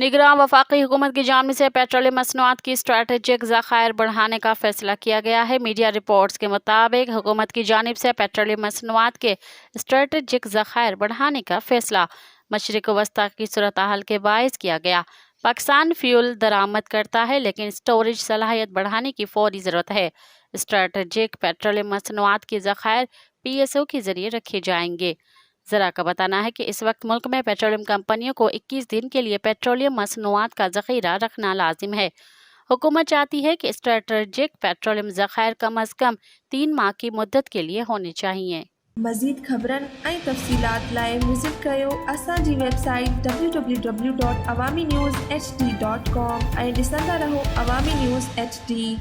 निगरान वफाकी हुकूमत की जानिब से पेट्रोलियम मसनूआत की स्ट्रेटेजिक ज़खायर बढ़ाने का फैसला किया गया है। मीडिया रिपोर्ट्स के मुताबिक हुकूमत की जानिब से पेट्रोलियम मसनूआत के स्ट्रेटेजिक ज़खायर बढ़ाने का फैसला मशरिक़ वस्ता की सूरत हाल के बायस किया गया। पाकिस्तान फ्यूल दरामद करता है, लेकिन स्टोरेज सलाहियत बढ़ाने की फौरी ज़रूरत है। स्ट्रेटेजिक पेट्रोलियम मसनूआत के ज़खायर PSO के जरिए रखे जाएंगे। ज़रा का बताना है कि इस वक्त मुल्क में पेट्रोलियम कंपनियों को 21 दिन के लिए पेट्रोलियम मसनूआत का ज़ख़ीरा रखना लाजिम है। हुकूमत चाहती है कि स्ट्रेटेजिक पेट्रोलियम ज़ख़ायर कम अज़ कम 3 माह की मुद्दत के लिए होने चाहिए। मज़ीद ख़बरन ऐं तफ़सीलात लाइ विज़िट कयो असांजी वेबसाइट www.awamiNewsHD.com ऐं ॾिसंदा रहो अवामी न्यूज़ HD।